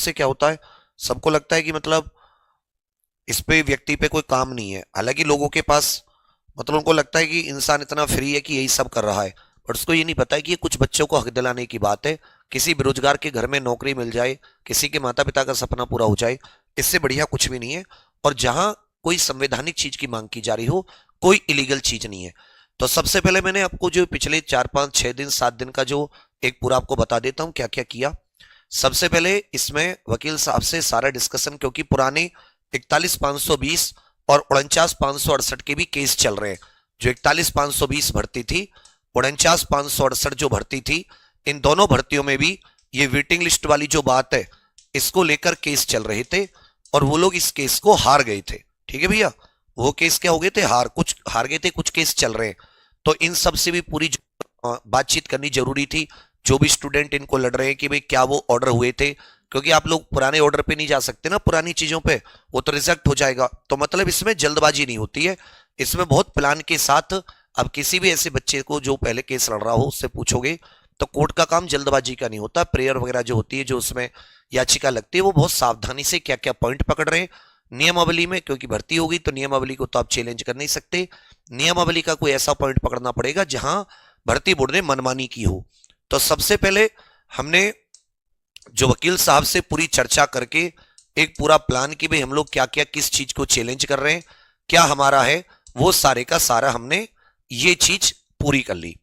से क्या होता है, सबको लगता है कि मतलब इस पे व्यक्ति पे कोई काम नहीं है। हालांकि लोगों के पास मतलब उनको लगता है कि इंसान इतना फ्री है कि यही सब कर रहा है, बट उसको ये नहीं पता है कि ये कुछ बच्चों को हक दिलाने की बात है। किसी बेरोजगार के घर में नौकरी मिल जाए, किसी के माता पिता का सपना पूरा हो जाए, इससे बढ़िया कुछ भी नहीं है। और जहां कोई संवैधानिक चीज की मांग की जा रही हो, कोई इलीगल चीज नहीं है। तो सबसे पहले मैंने आपको जो पिछले 4 5 6 दिन 7 दिन का जो एक पूरा आपको बता देता हूं क्या क्या किया। सबसे पहले इसमें वकील साहब से सारा डिस्कशन, क्योंकि पुराने 41,520 और 49,568 के भी केस चल रहे हैं। जो 41,520 भर्ती थी, 49,568 जो भर्ती थी, इन दोनों भर्तियों में भी ये वेटिंग लिस्ट वाली जो बात है, इसको लेकर केस चल रहे थे और वो लोग इस केस को हार गए थे। ठीक है भैया, वो केस क्या हो गए थे, कुछ हार गए थे, कुछ केस चल रहे हैं। तो इन सब से भी पूरी बातचीत करनी जरूरी थी। जो भी स्टूडेंट इनको लड़ रहे हैं कि भाई क्या वो ऑर्डर हुए थे, क्योंकि आप लोग पुराने ऑर्डर पे नहीं जा सकते ना, पुरानी चीजों पे, वो तो रिजेक्ट हो जाएगा। तो मतलब इसमें जल्दबाजी नहीं होती है, इसमें बहुत प्लान के साथ। अब किसी भी ऐसे बच्चे को जो पहले केस लड़ रहा हो उससे पूछोगे तो कोर्ट का काम जल्दबाजी का नहीं होता। प्रेयर वगैरह जो होती है, जो उसमें याचिका लगती है, वो बहुत सावधानी से क्या क्या पॉइंट पकड़ रहे हैं नियमावली में, क्योंकि भर्ती होगी तो नियमावली को तो आप चैलेंज कर नहीं सकते। नियमावली का कोई ऐसा पॉइंट पकड़ना पड़ेगा जहां भर्ती बोर्ड ने मनमानी की हो। तो सबसे पहले हमने जो वकील साहब से पूरी चर्चा करके एक पूरा प्लान कि भाई हम लोग क्या क्या किस चीज को चैलेंज कर रहे हैं, क्या हमारा है, वो सारे का सारा हमने ये चीज पूरी कर ली।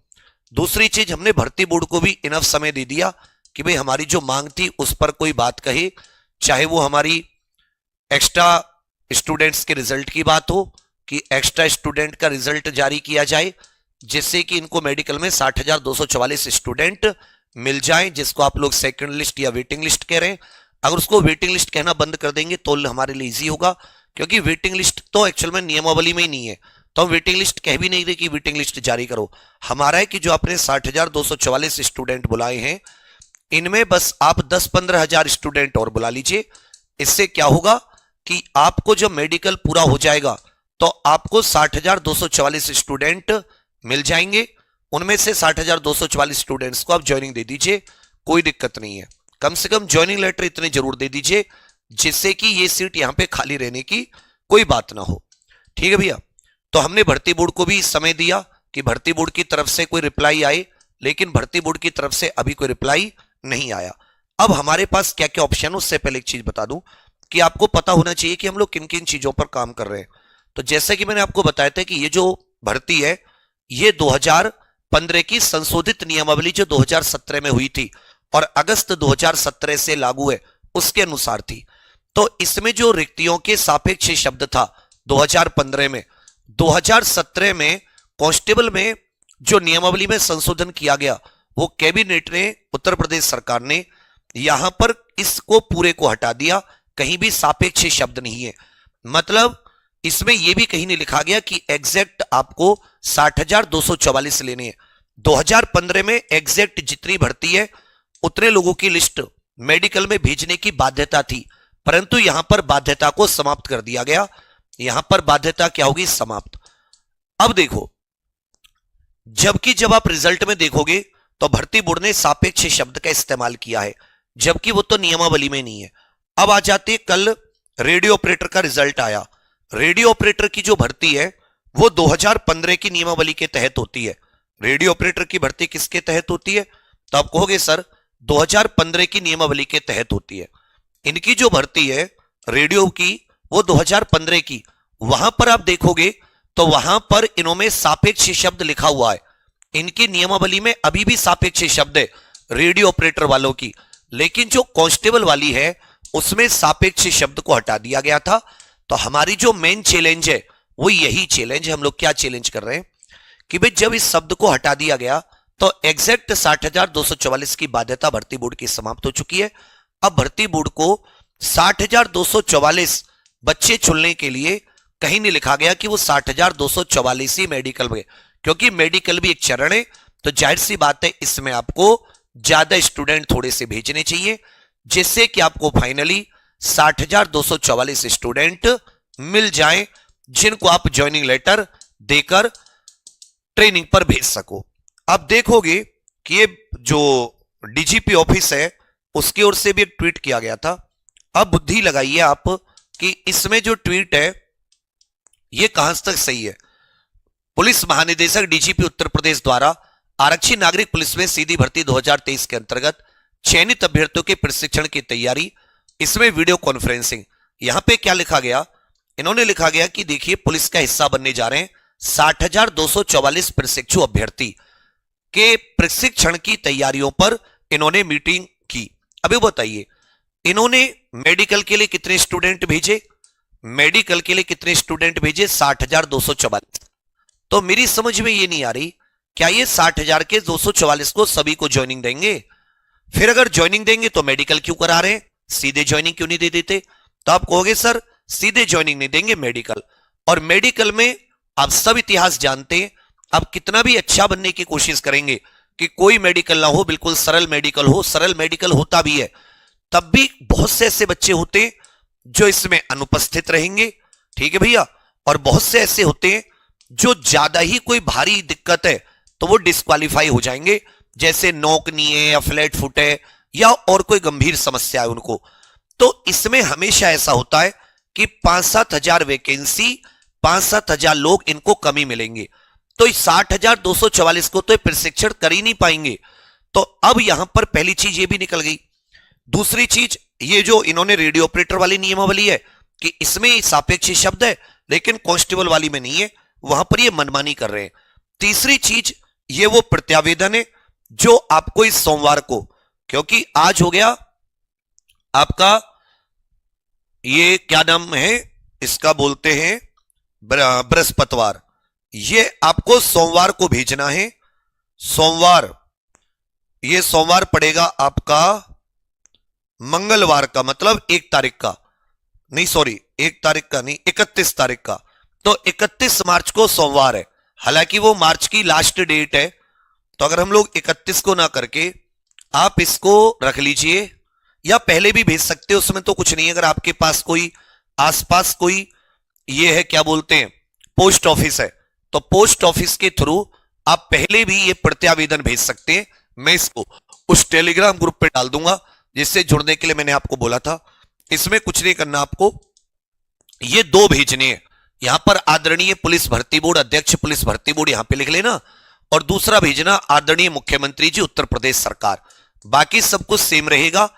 दूसरी चीज, हमने भर्ती बोर्ड को भी इनफ समय दे दिया कि भाई हमारी जो मांग थी उस पर कोई बात कहे, चाहे वो हमारी एक्स्ट्रा स्टूडेंट्स के रिजल्ट की बात हो कि एक्स्ट्रा स्टूडेंट का रिजल्ट जारी किया जाए, जिससे कि इनको मेडिकल में 60,244 स्टूडेंट मिल जाएं, जिसको आप लोग सेकंड लिस्ट या वेटिंग लिस्ट कह रहे हैं। अगर उसको वेटिंग लिस्ट कहना बंद कर देंगे तो हमारे लिए इजी होगा, क्योंकि वेटिंग लिस्ट तो एक्चुअल में नियमावली में ही नहीं है। तो हम वेटिंग लिस्ट कह भी नहीं रहे कि वेटिंग लिस्ट जारी करो। हमारा है कि जो आपने 60,244 स्टूडेंट बुलाए हैं, इनमें बस आप 10-15 हजार स्टूडेंट और बुला लीजिए। इससे क्या होगा कि आपको जब मेडिकल पूरा हो जाएगा तो आपको 60,244 स्टूडेंट मिल जाएंगे। उनमें से 60,244 स्टूडेंट्स को आप ज्वाइनिंग दे दीजिए, कोई दिक्कत नहीं है। कम से कम ज्वाइनिंग लेटर इतने जरूर दे दीजिए जिससे कि ये सीट यहां पे खाली रहने की कोई बात ना हो। ठीक है भैया, तो हमने भर्ती बोर्ड को भी समय दिया कि भर्ती बोर्ड की तरफ से कोई रिप्लाई आए, लेकिन भर्ती बोर्ड की तरफ से अभी कोई रिप्लाई नहीं आया। अब हमारे पास क्या क्या ऑप्शन, उससे पहले एक चीज बता दूं कि आपको पता होना चाहिए कि हम लोग किन किन चीजों पर काम कर रहे हैं। तो जैसे कि मैंने आपको बताया था कि ये जो भर्ती है, ये 2015 की संशोधित नियमावली जो 2017 में हुई थी और अगस्त 2017 से लागू है, उसके अनुसार थी। तो इसमें जो रिक्तियों के सापेक्ष शब्द था 2015 में, 2017 में कांस्टेबल में जो नियमावली में संशोधन किया गया, वो कैबिनेट ने, उत्तर प्रदेश सरकार ने यहां पर इसको पूरे को हटा दिया। कहीं भी सापेक्ष शब्द नहीं है। मतलब इसमें यह भी कहीं नहीं लिखा गया कि एग्जैक्ट आपको 60,244 लेने हैं। 2015 में एग्जैक्ट जितनी भर्ती है उतने लोगों की लिस्ट मेडिकल में भेजने की बाध्यता थी, परंतु यहां पर बाध्यता को समाप्त कर दिया गया। यहां पर बाध्यता क्या होगी, समाप्त। अब देखो, जबकि जब आप रिजल्ट में देखोगे तो भर्ती बोर्ड ने सापेक्ष शब्द का इस्तेमाल किया है, जबकि वो तो नियमावली में नहीं है। अब आ जाते, कल रेडियो ऑपरेटर का रिजल्ट आया। रेडियो ऑपरेटर की जो भर्ती है वो 2015 की नियमावली के तहत होती है। रेडियो ऑपरेटर की भर्ती किसके तहत होती है, तो आप कहोगे सर 2015 की नियमावली के तहत होती है। इनकी जो भर्ती है रेडियो की, वो 2015 की। वहां पर आप देखोगे तो वहां पर इन्होंने सापेक्ष शब्द लिखा हुआ है। इनकी नियमावली में अभी भी सापेक्ष शब्द है रेडियो ऑपरेटर वालों की, लेकिन जो कांस्टेबल वाली है उसमें सापेक्ष शब्द को हटा दिया गया था। तो हमारी जो मेन चैलेंज है वो यही चैलेंज है। हम लोग क्या चैलेंज कर रहे हैं कि भाई जब इस शब्द को हटा दिया गया तो एग्जैक्ट 60,244 की बाध्यता भर्ती बोर्ड की समाप्त हो चुकी है। अब भर्ती बोर्ड को 60,244 बच्चे चुनने के लिए कहीं नहीं लिखा गया कि वो 60,244 ही मेडिकल में, क्योंकि मेडिकल भी एक चरण है। तो जाहिर सी बात है इसमें आपको ज्यादा स्टूडेंट थोड़े से भेजने चाहिए, जिससे कि आपको फाइनली 60,244 स्टूडेंट मिल जाएं, जिनको आप ज्वाइनिंग लेटर देकर ट्रेनिंग पर भेज सको। अब देखोगे कि ये जो डीजीपी ऑफिस है उसकी ओर से भी एक ट्वीट किया गया था। अब बुद्धि लगाइए आप कि इसमें जो ट्वीट है ये कहां तक सही है। पुलिस महानिदेशक डीजीपी उत्तर प्रदेश द्वारा आरक्षी नागरिक पुलिस में सीधी भर्ती 2023 के अंतर्गत चयनित अभ्यर्थियों के प्रशिक्षण की तैयारी, इसमें वीडियो कॉन्फ्रेंसिंग। यहां पे क्या लिखा गया, इन्होंने लिखा गया कि देखिए पुलिस का हिस्सा बनने जा रहे हैं 60,244 प्रशिक्षु अभ्यर्थी के प्रशिक्षण की तैयारियों पर इन्होंने मीटिंग की। अभी बताइए इन्होंने मेडिकल के लिए कितने स्टूडेंट भेजे, मेडिकल के लिए कितने स्टूडेंट भेजे 60,244। तो मेरी समझ में ये नहीं आ रही, क्या ये 60,000 के 244 को सभी को ज्वाइनिंग देंगे? फिर अगर ज्वाइनिंग देंगे तो मेडिकल क्यों करा रहे हैं, सीधे ज्वाइनिंग क्यों नहीं दे देते? तो आप कहोगे सर सीधे ज्वाइनिंग नहीं देंगे मेडिकल, और मेडिकल में आप सब इतिहास जानते हैं, आप कितना भी अच्छा बनने की कोशिश करेंगे कि कोई मेडिकल ना हो, बिल्कुल सरल मेडिकल हो, सरल मेडिकल होता भी है तब भी बहुत से ऐसे बच्चे होते हैं जो इसमें अनुपस्थित रहेंगे, ठीक है भैया, और बहुत से ऐसे होते हैं जो ज्यादा ही कोई भारी दिक्कत है तो वो डिस्क्वालीफाई हो जाएंगे, जैसे नोक नहीं है या फ्लैट फुट है या और कोई गंभीर समस्या है उनको। तो इसमें हमेशा ऐसा होता है कि 5-7 हजार वैकेंसी, 5-7 हजार लोग इनको कमी मिलेंगे, तो 60,244 को तो प्रशिक्षण कर ही नहीं पाएंगे। तो अब यहां पर पहली चीज ये भी निकल गई। दूसरी चीज, ये जो इन्होंने रेडियो ऑपरेटर वाली नियमावली है कि इसमें सापेक्ष शब्द है लेकिन कांस्टेबल वाली में नहीं है, वहां पर ये मनमानी कर रहे हैं। तीसरी चीज, ये वो प्रत्यावेदन है जो आपको इस सोमवार को, क्योंकि आज हो गया आपका ये क्या नाम है इसका, बोलते हैं बृहस्पतिवार, ये आपको सोमवार को भेजना है। सोमवार, ये सोमवार पड़ेगा आपका मंगलवार का, मतलब 1 तारीख का नहीं, सॉरी 1 तारीख का नहीं, 31 तारीख का। तो 31 मार्च को सोमवार है, हालांकि वो मार्च की लास्ट डेट है, तो अगर हम लोग 31 को ना करके आप इसको रख लीजिए, या पहले भी भेज सकते हो, उसमें तो कुछ नहीं है। अगर आपके पास कोई आसपास कोई ये है क्या बोलते हैं पोस्ट ऑफिस है, तो पोस्ट ऑफिस के थ्रू आप पहले भी ये प्रत्यावेदन भेज सकते हैं। मैं इसको उस टेलीग्राम ग्रुप पे डाल दूंगा जिससे जुड़ने के लिए मैंने आपको बोला था। इसमें कुछ नहीं करना, आपको ये 2 भेजने हैं। यहां पर आदरणीय पुलिस भर्ती बोर्ड, अध्यक्ष पुलिस भर्ती बोर्ड यहां पे लिख लेना, और दूसरा भेजना आदरणीय मुख्यमंत्री जी उत्तर प्रदेश सरकार। बाकी सब कुछ सेम रहेगा।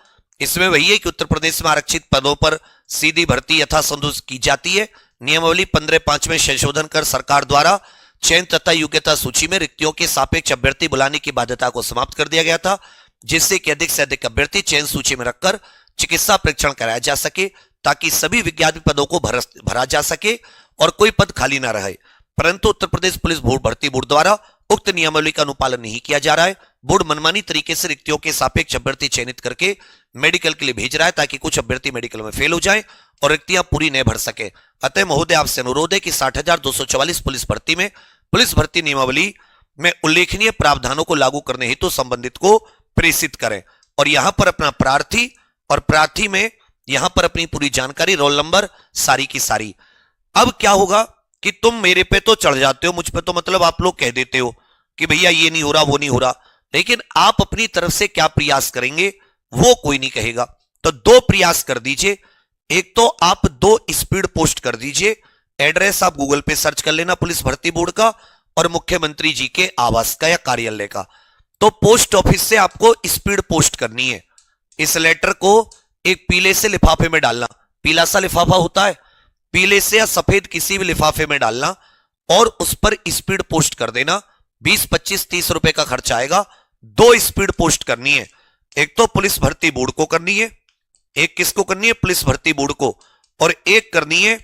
इसमें वही है कि उत्तर प्रदेश में आरक्षित पदों पर सीधी भर्ती यथासंभव की जाती है। नियमावली 15(5) में संशोधन कर सरकार द्वारा चयन तथा योग्यता सूची में रिक्तियों के सापेक्ष अभ्यर्थी बुलाने की बाध्यता को समाप्त कर दिया गया था, जिससे कि अधिक से अधिक अभ्यर्थी चयन सूची में रखकर चिकित्सा परीक्षण कराया जा सके, ताकि सभी विज्ञापन पदों को भरा जा सके और कोई पद खाली ना रहे। परंतु उत्तर प्रदेश पुलिस भर्ती बोर्ड द्वारा उक्त नियमावली का अनुपालन नहीं किया जा रहा है। बोर्ड मनमानी तरीके से रिक्तियों के सापेक्ष अभ्यर्थी चयनित करके मेडिकल के लिए भेज रहा है, ताकि कुछ अभ्यर्थी मेडिकल में फेल हो जाएं और रिक्तियां पूरी नहीं भर सके। अतः महोदय आपसे अनुरोध है कि 60,244 पुलिस भर्ती में पुलिस भर्ती नियमावली में उल्लेखनीय प्रावधानों को लागू करने हेतु संबंधित को प्रेषित करें, और यहां पर अपना प्रार्थी, और प्रार्थी में यहां पर अपनी पूरी जानकारी, रोल नंबर, सारी की सारी। अब क्या होगा कि तुम मेरे पे तो चढ़ जाते हो, मुझ पे तो मतलब आप लोग कह देते हो कि भैया ये नहीं हो रहा, वो नहीं हो रहा, लेकिन आप अपनी तरफ से क्या प्रयास करेंगे वो कोई नहीं कहेगा। तो 2 प्रयास कर दीजिए। एक तो आप 2 स्पीड पोस्ट कर दीजिए। एड्रेस आप गूगल पे सर्च कर लेना पुलिस भर्ती बोर्ड का और मुख्यमंत्री जी के आवास का या कार्यालय का। तो पोस्ट ऑफिस से आपको स्पीड पोस्ट करनी है। इस लेटर को एक पीले से लिफाफे में डालना, पीला सा लिफाफा होता है, पीले से या सफेद किसी भी लिफाफे में डालना और उस पर स्पीड पोस्ट कर देना। 20, 25, 30 रुपए का खर्चा आएगा। 2 स्पीड पोस्ट करनी है। एक तो पुलिस भर्ती बोर्ड को करनी है, एक किसको करनी है, पुलिस भर्ती बोर्ड को, और एक करनी है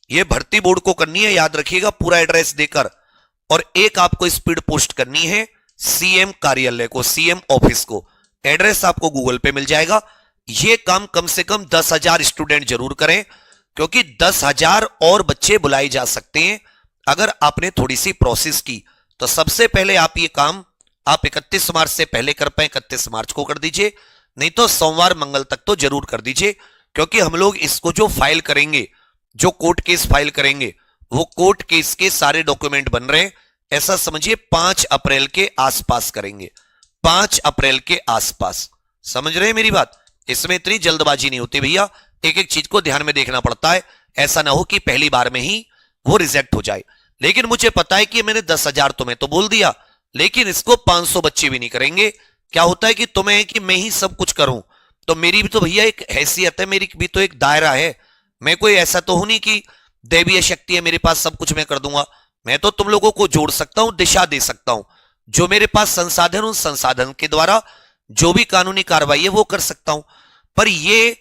ये भर्ती बोर्ड को करनी है, याद रखिएगा पूरा एड्रेस देकर, और एक आपको स्पीड पोस्ट करनी है सीएम कार्यालय को, सीएम ऑफिस को। एड्रेस आपको गूगल पे मिल जाएगा। यह काम कम से कम 10,000 स्टूडेंट जरूर करें, क्योंकि 10,000 और बच्चे बुलाए जा सकते हैं अगर आपने थोड़ी सी प्रोसेस की। तो सबसे पहले आप ये काम आप 31 मार्च से पहले कर पाए 31 मार्च को कर दीजिए, नहीं तो सोमवार मंगल तक तो जरूर कर दीजिए, क्योंकि हम लोग इसको जो फाइल करेंगे, जो कोर्ट केस फाइल करेंगे, वो कोर्ट केस के सारे डॉक्यूमेंट बन रहे हैं, ऐसा समझिए 5 अप्रैल के आसपास करेंगे। 5 अप्रैल के आसपास, समझ रहे हैं मेरी बात? इसमें इतनी जल्दबाजी नहीं होती भैया, एक एक चीज को ध्यान में देखना पड़ता है, ऐसा ना हो कि पहली बार में ही वो रिजेक्ट हो जाए। लेकिन मुझे पता है कि मैंने 10,000 तुम्हें तो बोल दिया, लेकिन इसको 500 बच्चे भी नहीं करेंगे। क्या होता है कि तुम्हें कि मैं ही सब कुछ करूं, तो मेरी भी तो भैया एक हैसियत है, मेरी भी तो एक दायरा है। मैं कोई ऐसा तो हूं नहीं कि दैवीय शक्ति है मेरे पास सब कुछ मैं कर दूंगा। मैं तो तुम लोगों को जोड़ सकता हूं, दिशा दे सकता हूं, जो मेरे पास संसाधन, उन संसाधन के द्वारा जो भी कानूनी कार्रवाई है वो कर सकता हूं। पर ये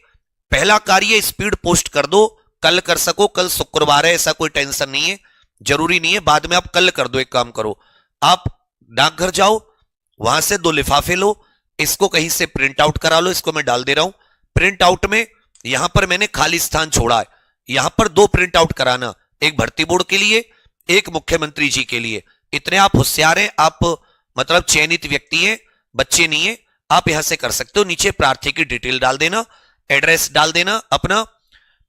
पहला कार्य स्पीड पोस्ट कर दो, कल कर सको, कल शुक्रवार है, ऐसा कोई टेंशन नहीं है, जरूरी नहीं है बाद में आप कल कर दो। एक काम करो, आप डाकघर जाओ, वहां से 2 लिफाफे लो, इसको कहीं से प्रिंट आउट करा लो। इसको मैं डाल दे रहा हूं प्रिंट आउट में। यहां पर मैंने खाली स्थान छोड़ा है, यहां पर 2 प्रिंट आउट कराना, एक भर्ती बोर्ड के लिए, एक मुख्यमंत्री जी के लिए। इतने आप होशियार हैं, आप मतलब चयनित व्यक्ति हैं, बच्चे नहीं है, आप यहां से कर सकते हो। नीचे प्रार्थी की डिटेल डाल देना, एड्रेस डाल देना, अपना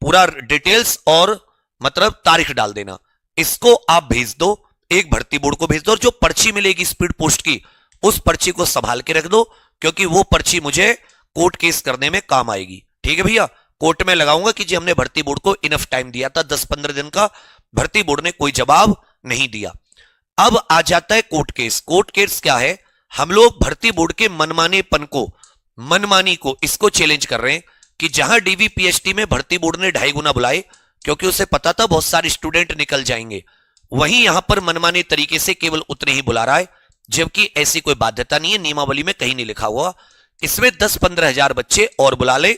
पूरा डिटेल्स और मतलब तारीख डाल देना। इसको आप भेज दो, एक भर्ती बोर्ड को भेज दो, और जो पर्ची मिलेगी स्पीड पोस्ट की, उस पर्ची को संभाल के रख दो, क्योंकि वो पर्ची मुझे कोर्ट केस करने में काम आएगी। ठीक है भैया, कोर्ट में लगाऊंगा कि जी हमने भर्ती बोर्ड को इनफ टाइम दिया था 10-15 दिन का, भर्ती बोर्ड ने कोई जवाब नहीं दिया। अब आ जाता है कोर्ट केस। कोर्ट केस क्या है, हम लोग भर्ती बोर्ड के मनमानेपन को, मनमानी को, इसको चैलेंज कर रहे हैं कि जहां डीवीपीएसटी में भर्ती बोर्ड ने 2.5 गुना बुलाए, क्योंकि उसे पता था बहुत सारे स्टूडेंट निकल जाएंगे, वहीं यहां पर मनमाने तरीके से केवल उतने ही बुला रहा है, जबकि ऐसी कोई बाध्यता नहीं है, नियमावली में कहीं नहीं लिखा हुआ। इसमें 10-15 हजार बच्चे और बुला ले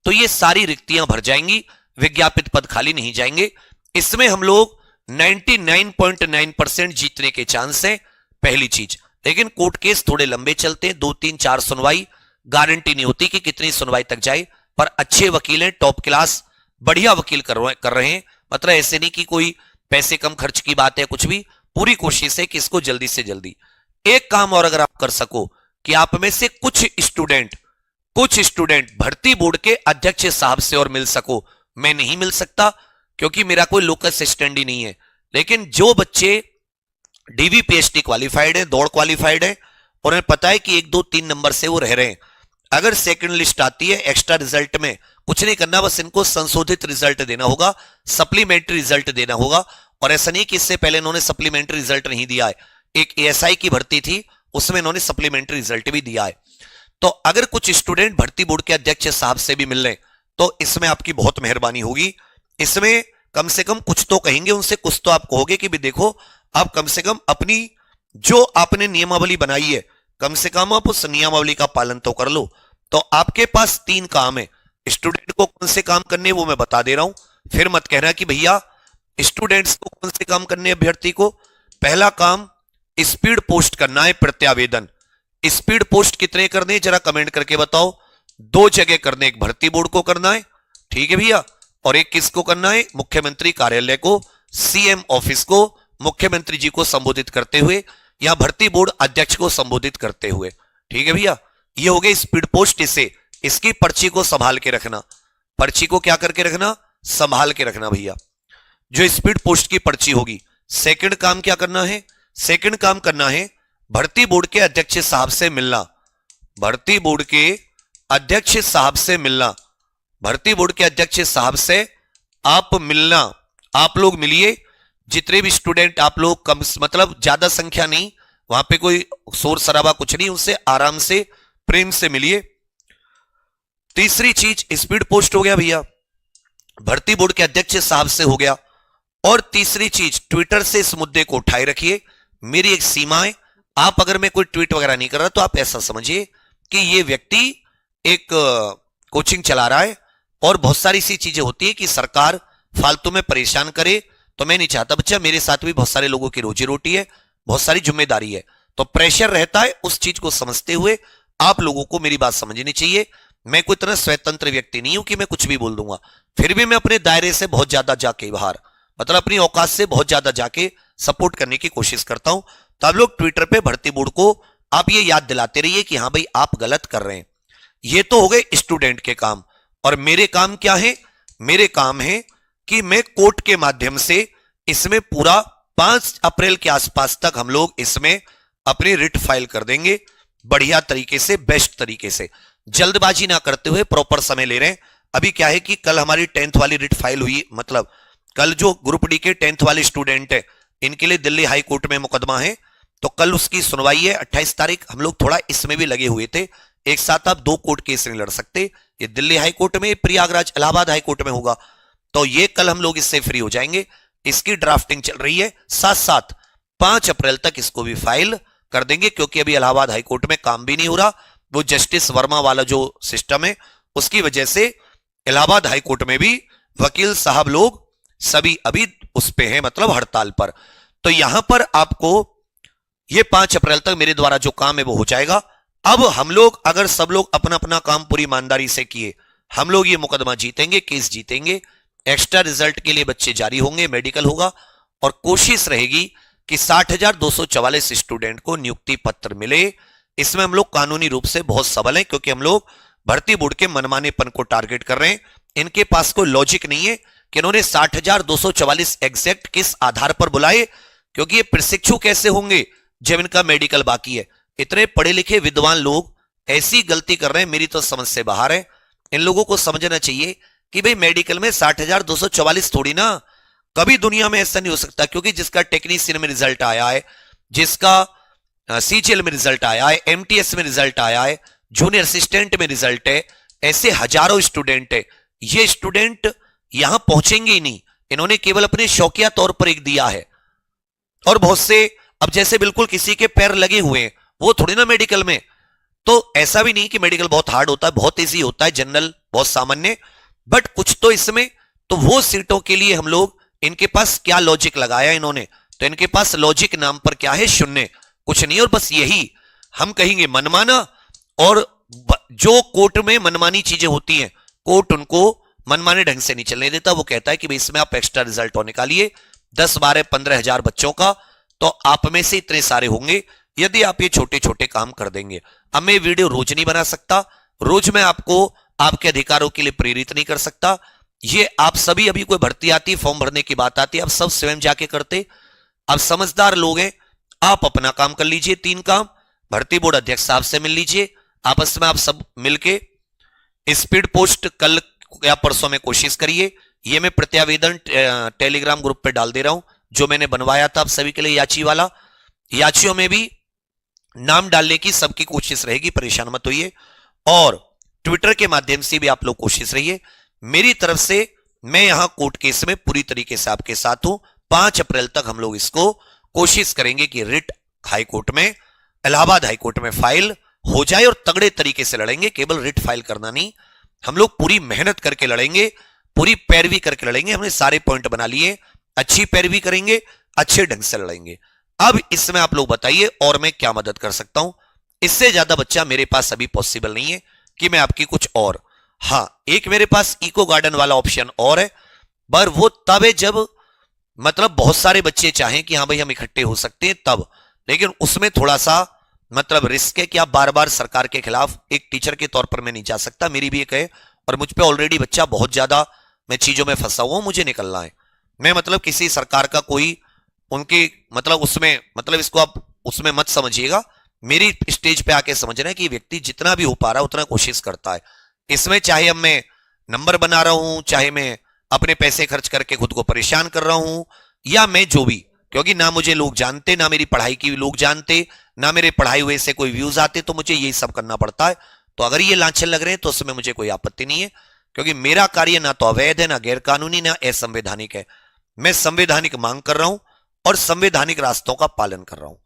तो ये सारी रिक्तियां भर जाएंगी, विज्ञापित पद खाली नहीं जाएंगे। इसमें हम लोग 99.9% जीतने के चांस है, पहली चीज। लेकिन कोर्ट केस थोड़े लंबे चलते हैं, 2-3-4 सुनवाई, गारंटी नहीं होती कि कितनी सुनवाई तक जाए, पर अच्छे वकील हैं, टॉप क्लास, बढ़िया वकील कर रहे हैं। मतलब ऐसे नहीं कि कोई पैसे कम खर्च की बात है, कुछ भी, पूरी कोशिश है कि इसको जल्दी से जल्दी। एक काम और अगर आप कर सको कि आप में से कुछ स्टूडेंट भर्ती बोर्ड के अध्यक्ष साहब से और मिल सको। मैं नहीं मिल सकता क्योंकि मेरा कोई लोकस स्टैंड ही नहीं है, लेकिन जो बच्चे डीवीपीएसटी क्वालिफाइड है, दौड़ क्वालिफाइड है, और उन्हें पता है कि 1-2-3 नंबर से वो रह रहे हैं, अगर सेकंड लिस्ट आती है एक्स्ट्रा रिजल्ट में, कुछ नहीं करना, बस इनको संशोधित रिजल्ट देना होगा, सप्लीमेंट्री रिजल्ट देना होगा। और ऐसा नहीं कि इससे पहले इन्होंने सप्लीमेंट्री रिजल्ट नहीं दिया है, एक एएसआई की भर्ती थी उसमें इन्होंने सप्लीमेंट्री रिजल्ट भी दिया है। तो अगर कुछ स्टूडेंट भर्ती बोर्ड के अध्यक्ष साहब से भी मिल रहे तो इसमें आपकी बहुत मेहरबानी होगी। इसमें कम से कम कुछ तो कहेंगे उनसे, कुछ तो आप कहोगे कि भी देखो आप कम से कम अपनी जो आपने नियमावली बनाई है, कम से कम आप उस नियमावली का पालन तो कर लो। तो आपके पास 3 काम है। स्टूडेंट को कौन से काम करने वो मैं बता दे रहा हूं, फिर मत कहना कि भैया स्टूडेंट्स को कौन से काम करने, अभ्यर्थी को पहला काम स्पीड पोस्ट करना है, प्रत्यावेदन। स्पीड पोस्ट कितने करने हैं जरा कमेंट करके बताओ। 2 जगह करने, एक भर्ती बोर्ड को करना है, ठीक है भैया, और एक किसको करना है, मुख्यमंत्री कार्यालय को, सीएम ऑफिस को, मुख्यमंत्री जी को संबोधित करते हुए, या भर्ती बोर्ड अध्यक्ष को संबोधित करते हुए। ठीक है भैया, ये हो गए स्पीड पोस्ट। इसे इसकी पर्ची को संभाल के रखना, पर्ची को क्या करके रखना, संभाल के रखना भैया, जो स्पीड पोस्ट की पर्ची होगी। सेकंड काम क्या करना है, सेकंड काम करना है भर्ती बोर्ड के अध्यक्ष साहब से मिलना, भर्ती बोर्ड के अध्यक्ष साहब से मिलना, भर्ती बोर्ड के अध्यक्ष साहब से आप मिलना। आप लोग मिलिए, जितने भी स्टूडेंट आप लोग, कम मतलब ज्यादा संख्या नहीं, वहां पे कोई शोर शराबा कुछ नहीं, उनसे आराम से प्रेम से मिलिए। तीसरी चीज स्पीड पोस्ट हो गया भैया, भर्ती बोर्ड के अध्यक्ष साहब से हो गया, और तीसरी चीज ट्विटर से इस मुद्दे को उठाए रखिए। मेरी एक सीमा है, आप अगर मैं कोई ट्वीट वगैरह नहीं कर रहा तो आप ऐसा समझिए कि ये व्यक्ति एक कोचिंग चला रहा है, और बहुत सारी सी चीजें होती है कि सरकार फालतू में परेशान करे, तो मैं नहीं चाहता बच्चा, मेरे साथ भी बहुत सारे लोगों की रोजी रोटी है, बहुत सारी जिम्मेदारी है, तो प्रेशर रहता है। उस चीज को समझते हुए आप लोगों को मेरी बात समझनी चाहिए। मैं कोई तरह स्वतंत्र व्यक्ति नहीं हूं कि मैं कुछ भी बोल दूंगा, फिर भी मैं अपने दायरे से बहुत ज्यादा जाके बाहर, मतलब अपनी औकात से बहुत ज्यादा जाके सपोर्ट करने की कोशिश करता हूं। तो आप लोग ट्विटर पे भर्ती बोर्ड को आप ये याद दिलाते रहिए कि हाँ भाई आप गलत कर रहे हैं। ये तो हो गए स्टूडेंट के काम, और मेरे काम क्या है, मेरे काम है कि मैं कोर्ट के माध्यम से इसमें पूरा 5 अप्रैल के आसपास तक हम लोग इसमें अपनी रिट फाइल कर देंगे, बढ़िया तरीके से, बेस्ट तरीके से, जल्दबाजी ना करते हुए प्रॉपर समय ले रहे हैं। अभी क्या है कि कल हमारी 10th वाली रिट फाइल हुई, मतलब कल जो ग्रुप डी के 10th वाले स्टूडेंट है इनके लिए दिल्ली हाई कोर्ट में मुकदमा है, तो कल उसकी सुनवाई है 28 तारीख। हम लोग थोड़ा इसमें भी लगे हुए थे, एक साथ आप 2 कोर्ट केस नहीं लड़ सकते, ये दिल्ली हाई कोर्ट में, प्रयागराज इलाहाबाद हाई कोर्ट में होगा, तो ये कल हम लोग इससे फ्री हो जाएंगे। इसकी ड्राफ्टिंग चल रही है, साथ साथ 5 अप्रैल तक इसको भी फाइल कर देंगे, क्योंकि अभी इलाहाबाद हाई कोर्ट में काम भी नहीं हो रहा, वो जस्टिस वर्मा वाला जो सिस्टम है उसकी वजह से इलाहाबाद हाई कोर्ट में भी वकील साहब लोग सभी अभी उस पे हैं, मतलब हड़ताल पर। तो यहां पर आपको ये 5 अप्रैल तक मेरे द्वारा जो काम है वो हो जाएगा। अब हम लोग अगर सब लोग अपना अपना काम पूरी ईमानदारी से किए, हम लोग ये मुकदमा जीतेंगे, केस जीतेंगे, एक्स्ट्रा रिजल्ट के लिए बच्चे जारी होंगे, मेडिकल होगा, और कोशिश रहेगी कि 60,244 स्टूडेंट को नियुक्ति पत्र मिले। इसमें हम लोग कानूनी रूप से बहुत सबल हैं, क्योंकि हम लोग भर्ती बोर्ड के मनमानेपन को टारगेट कर रहे हैं। इनके पास कोई लॉजिक नहीं है कि इन्होंने 60,244 एग्जैक्ट किस आधार पर बुलाए, क्योंकि ये प्रशिक्षु कैसे होंगे जब इनका मेडिकल बाकी है। इतने पढ़े लिखे विद्वान लोग ऐसी गलती कर रहे हैं, मेरी तो समझ से बाहर है। इन लोगों को समझना चाहिए कि भाई मेडिकल में 60,244 थोड़ी ना, कभी दुनिया में ऐसा नहीं हो सकता, क्योंकि जिसका टेक्नीशियन में रिजल्ट आया है, जिसका सीजीएल में रिजल्ट आया है, एमटीएस में रिजल्ट आया है, जूनियर असिस्टेंट में रिजल्ट है, ऐसे हजारों स्टूडेंट है। ये स्टूडेंट यहां पहुंचेंगे ही नहीं, इन्होंने केवल अपने शौकिया तौर पर एक दिया है। और बहुत से अब जैसे बिल्कुल किसी के पैर लगे हुए हैं, वो थोड़ी ना मेडिकल में, तो ऐसा भी नहीं कि मेडिकल बहुत हार्ड होता है, बहुत इजी होता है, जनरल बहुत सामान्य, बट कुछ तो इसमें, तो वो सीटों के लिए हम लोग, इनके पास क्या लॉजिक लगाया इन्होंने, तो इनके पास लॉजिक नाम पर क्या है, शून्य, कुछ नहीं। और बस यही हम कहेंगे मनमाना, और जो कोर्ट में मनमानी चीजें होती हैं, कोर्ट उनको मनमाने ढंग से नहीं चलने देता। वो कहता है कि भाई इसमें आप एक्स्ट्रा रिजल्ट निकालिए 10, 12, 15 हजार बच्चों का, तो आप में से इतने सारे होंगे यदि आप ये छोटे छोटे काम कर देंगे। अब मैं वीडियो रोज नहीं बना सकता, रोज मैं आपको आपके अधिकारों के लिए प्रेरित नहीं कर सकता। ये आप सभी, अभी कोई भर्ती आती, फॉर्म भरने की बात आती है, आप सब स्वयं जाके करते। आप समझदार लोग हैं, आप अपना काम कर लीजिए। 3 काम, भर्ती बोर्ड अध्यक्ष साहब से मिल लीजिए, आपस में आप सब मिलके स्पीड पोस्ट कल या परसों में कोशिश करिए। ये मैं प्रत्यावेदन टेलीग्राम ग्रुप पे डाल दे रहा हूं, जो मैंने बनवाया था आप सभी के लिए, याची वाला। याचियों में भी नाम डालने की सबकी कोशिश रहेगी, परेशान मत होइए। और ट्विटर के माध्यम से भी आप लोग कोशिश रहिए। मेरी तरफ से मैं यहां कोर्ट केस में पूरी तरीके से आपके साथ हूं। 5 अप्रैल तक हम लोग इसको कोशिश करेंगे कि रिट हाई कोर्ट में, इलाहाबाद हाई कोर्ट में फाइल हो जाए, और तगड़े तरीके से लड़ेंगे। केवल रिट फाइल करना नहीं, हम लोग पूरी मेहनत करके लड़ेंगे, पूरी पैरवी करके लड़ेंगे। हमने सारे पॉइंट बना लिए, अच्छी पैरवी करेंगे, अच्छे ढंग से लड़ेंगे। अब इसमें आप लोग बताइए और मैं क्या मदद कर सकता हूं। इससे ज्यादा बच्चा मेरे पास अभी पॉसिबल नहीं है कि मैं आपकी कुछ और, हां एक मेरे पास इको गार्डन वाला ऑप्शन और है, पर वो तब है जब मतलब बहुत सारे बच्चे चाहें कि हाँ भाई हम इकट्ठे हो सकते हैं तब, लेकिन उसमें थोड़ा सा मतलब रिस्क है कि आप बार बार सरकार के खिलाफ, एक टीचर के तौर पर मैं नहीं जा सकता, मेरी भी एक है, और मुझ पे ऑलरेडी बच्चा बहुत ज्यादा, मैं चीजों में फंसा हुआ हूं, मुझे निकलना है। मैं मतलब किसी सरकार का कोई उनकी मतलब उसमें, मतलब इसको आप उसमें मत समझिएगा, मेरी स्टेज पे आके समझना है कि व्यक्ति जितना भी हो पा रहा है उतना कोशिश करता है। इसमें चाहे अब मैं नंबर बना रहा हूं, चाहे मैं अपने पैसे खर्च करके खुद को परेशान कर रहा हूं, या मैं जो भी, क्योंकि ना मुझे लोग जानते, ना मेरी पढ़ाई की लोग जानते, ना मेरे पढ़ाई हुए से कोई व्यूज आते, तो मुझे यही सब करना पड़ता है। तो अगर ये लांछन लग रहे हैं तो उसमें मुझे कोई आपत्ति नहीं है, क्योंकि मेरा कार्य ना तो अवैध है, ना गैर कानूनी, ना असंवैधानिक है। मैं संवैधानिक मांग कर रहा हूं और संवैधानिक रास्तों का पालन कर रहा हूं।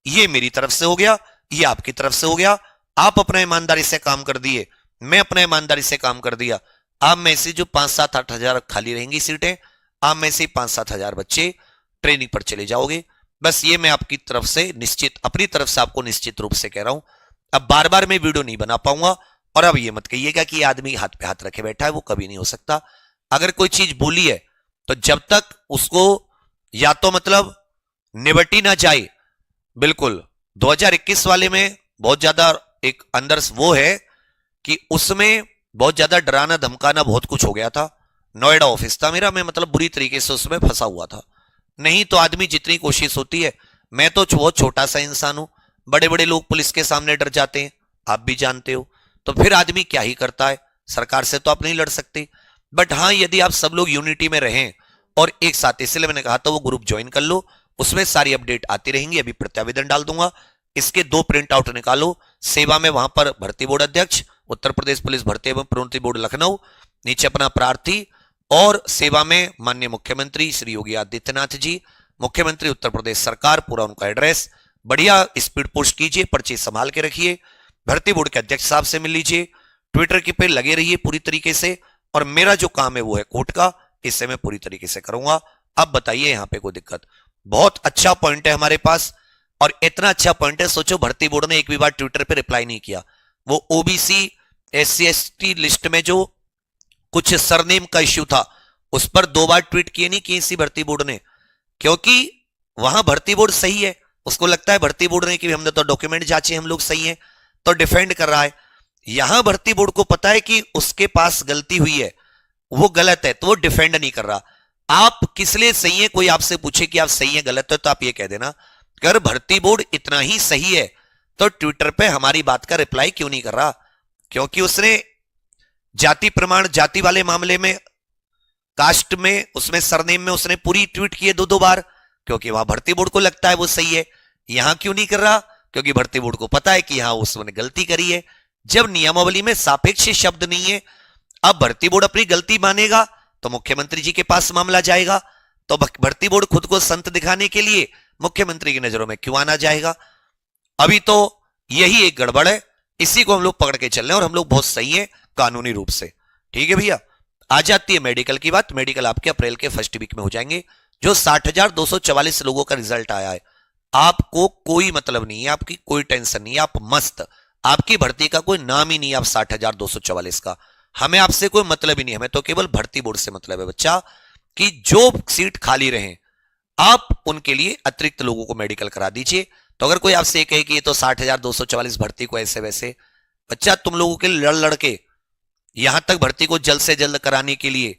ये मेरी तरफ से हो गया, ये आपकी तरफ से हो गया। आप अपना ईमानदारी से काम कर दिए, मैं अपना ईमानदारी से काम कर दिया। आप में से जो 5-7-8 हजार खाली रहेंगी सीटें, आप में से 5-7 हजार बच्चे ट्रेनिंग पर चले जाओगे। बस ये मैं आपकी तरफ से निश्चित, अपनी तरफ से आपको निश्चित रूप से कह रहा हूं। अब बार बार मैं वीडियो नहीं बना पाऊंगा, और अब ये मत कहिएगा कि आदमी हाथ पे हाथ रखे बैठा है, वो कभी नहीं हो सकता। अगर कोई चीज बोली है तो जब तक उसको या तो मतलब निबटी ना जाए, बिल्कुल 2021 वाले में बहुत ज्यादा एक अंदर वो है कि उसमें बहुत ज्यादा डराना धमकाना बहुत कुछ हो गया था। नोएडा ऑफिस था मेरा, मैं मतलब बुरी तरीके से उसमें फंसा हुआ था। नहीं तो आदमी जितनी कोशिश होती है, मैं तो बहुत छोटा सा इंसान हूं, बड़े बड़े लोग पुलिस के सामने डर जाते हैं, आप भी जानते हो, तो फिर आदमी क्या ही करता है। सरकार से तो आप नहीं लड़ सकते, बट हाँ यदि आप सब लोग यूनिटी में रहें और एक साथ, इसलिए मैंने कहा था वो ग्रुप ज्वाइन कर लो, उसमें सारी अपडेट आती रहेंगी। अभी प्रत्यावेदन डाल दूंगा, इसके 2 प्रिंट आउट निकालो। सेवा में वहां पर भर्ती बोर्ड अध्यक्ष उत्तर प्रदेश पुलिस भर्ती एवं प्रोन्नति बोर्ड लखनऊ, नीचे अपना प्रार्थी, और सेवा में माननीय मुख्यमंत्री श्री योगी आदित्यनाथ जी, मुख्यमंत्री उत्तर प्रदेश सरकार, पूरा उनका एड्रेस। बढ़िया स्पीड पोस्ट कीजिए, पर्ची संभाल के रखिए, भर्ती बोर्ड के अध्यक्ष साहब से मिल लीजिए, ट्विटर के पे लगे रहिए पूरी तरीके से, और मेरा जो काम है वो है कोर्ट का, इससे मैं पूरी तरीके से करूंगा। अब बताइए यहां पे कोई दिक्कत? बहुत अच्छा पॉइंट है हमारे पास, और इतना अच्छा पॉइंट है, सोचो भर्ती बोर्ड ने एक भी बार ट्विटर पे रिप्लाई नहीं किया। वो ओबीसी SC ST लिस्ट में जो कुछ सरनेम का इश्यू था उस पर 2 बार ट्वीट किए नहीं कि इसी भर्ती बोर्ड ने, क्योंकि वहां भर्ती बोर्ड सही है, उसको लगता है भर्ती बोर्ड ने कि हमने तो डॉक्यूमेंट जांचे, हम लोग सही हैं, तो डिफेंड कर रहा है। यहां भर्ती बोर्ड को पता है कि उसके पास गलती हुई है, वो गलत है, तो वो डिफेंड नहीं कर रहा। आप किस लिए सही है, कोई आपसे पूछे कि आप सही है गलत है, तो आप ये कह देना, अगर भर्ती बोर्ड इतना ही सही है तो ट्विटर पे हमारी बात का रिप्लाई क्यों नहीं कर रहा? क्योंकि उसने जाति प्रमाण, जाति वाले मामले में, कास्ट में, उसमें सरनेम में उसने पूरी ट्वीट किए 2-2 बार, क्योंकि वहां भर्ती बोर्ड को लगता है वो सही है। यहां क्यों नहीं कर रहा? क्योंकि भर्ती बोर्ड को पता है कि यहां उसने गलती करी है। जब नियमावली में सापेक्ष शब्द नहीं है, अब भर्ती बोर्ड अपनी गलती मानेगा तो मुख्यमंत्री जी के पास मामला जाएगा, तो भर्ती बोर्ड खुद को संत दिखाने के लिए मुख्यमंत्री की नजरों में क्यों आना जाएगा? अभी तो यही एक गड़बड़ है, इसी को हम लोग पकड़ के चल रहे हैं, और हम लोग बहुत सही है कानूनी रूप से। ठीक है भैया, आ जाती है मेडिकल की बात। मेडिकल आपके अप्रैल के फर्स्ट वीक में हो जाएंगे। जो 60,244 लोगों का रिजल्ट आया है, आपको कोई मतलब नहीं है, आपकी कोई टेंशन नहीं है, आप मस्त, आपकी भर्ती का कोई नाम ही नहीं है। आप 60,244 का, हमें आपसे कोई मतलब ही नहीं, हमें तो केवल भर्ती बोर्ड से मतलब है बच्चा, कि जो सीट खाली रहे आप उनके लिए अतिरिक्त लोगों को मेडिकल करा दीजिए। तो अगर कोई आपसे कहे कि ये तो 60,244 भर्ती को ऐसे वैसे, बच्चा तुम लोगों के लड़ लड़के यहां तक भर्ती को जल्द से जल्द कराने के लिए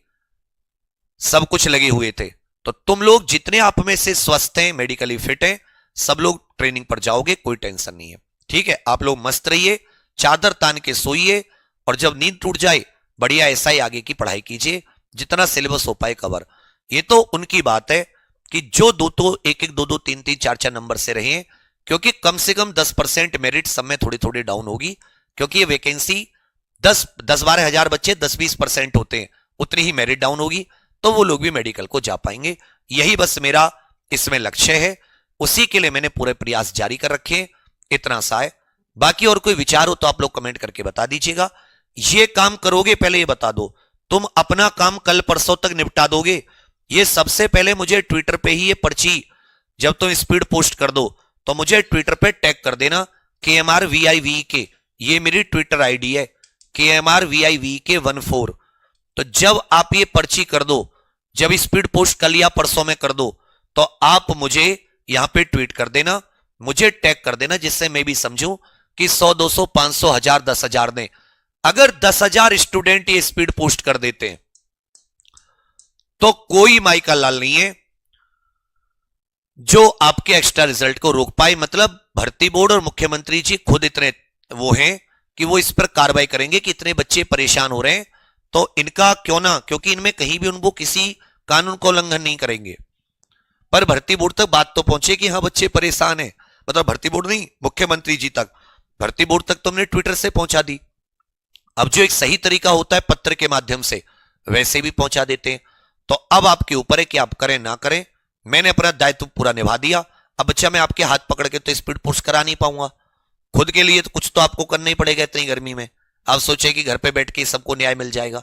सब कुछ लगे हुए थे, तो तुम लोग जितने आप में से स्वस्थ हैं, मेडिकली फिट हैं, सब लोग ट्रेनिंग पर जाओगे, कोई टेंशन नहीं है। ठीक है, आप लोग मस्त रहिए, चादर तान के सोइए, और जब नींद टूट जाए बढ़िया ऐसा ही आगे की पढ़ाई कीजिए, जितना सिलेबस हो पाए कवर। ये तो उनकी बात है कि जो 1-1, 2-2, 3-3, 4-4 नंबर से रहे, क्योंकि कम से कम 10% मेरिट सब में थोड़ी थोड़ी डाउन होगी, क्योंकि ये वैकेंसी 10-12 हजार बच्चे 10-20% होते हैं, उतनी ही मेरिट डाउन होगी, तो वो लोग भी मेडिकल को जा पाएंगे। यही बस मेरा इसमें लक्ष्य है, उसी के लिए मैंने पूरे प्रयास जारी कर रखे, इतना सा है। बाकी और कोई विचार हो तो आप लोग कमेंट करके बता दीजिएगा। ये काम करोगे, पहले ये बता दो, तुम अपना काम कल परसों तक निपटा दोगे? ये सबसे पहले मुझे ट्विटर पे ही ये पर्ची, जब तुम स्पीड पोस्ट कर दो तो मुझे ट्विटर पे टैग कर देना KMRVIVK, ये मेरी ट्विटर आईडी है KMRVIVK14। तो जब आप ये पर्ची कर दो, जब स्पीड पोस्ट कल या परसों में कर दो, तो आप मुझे यहां पे ट्वीट कर देना, मुझे टैग कर देना, जिससे मैं भी समझूं कि 100, 200, 500, 1000, 10,000 ने, अगर 10,000 स्टूडेंट ये स्पीड पोस्ट कर देते हैं तो कोई माई का लाल नहीं है जो आपके एक्स्ट्रा रिजल्ट को रोक पाए। मतलब भर्ती बोर्ड और मुख्यमंत्री जी खुद इतने वो हैं कि वो इस पर कार्रवाई करेंगे कि इतने बच्चे परेशान हो रहे हैं, तो इनका क्यों ना, क्योंकि इनमें कहीं भी उनको किसी कानून का उल्लंघन नहीं करेंगे, पर भर्ती बोर्ड तक बात तो पहुंचे कि हाँ बच्चे परेशान हैं। मतलब भर्ती बोर्ड नहीं, मुख्यमंत्री जी तक, भर्ती बोर्ड तक तुमने ट्विटर से पहुंचा दी। अब जो एक सही तरीका होता है पत्र के माध्यम से, वैसे भी पहुंचा देते हैं। तो अब आपके ऊपर है कि आप करें ना करें। मैंने अपना दायित्व पूरा निभा दिया। अब बच्चा मैं आपके हाथ पकड़ के तो स्पीड पोस्ट करा नहीं पाऊंगा, खुद के लिए तो कुछ तो आपको करना ही पड़ेगा इतनी गर्मी में। आप सोचे कि घर पे बैठ के सबको न्याय मिल जाएगा,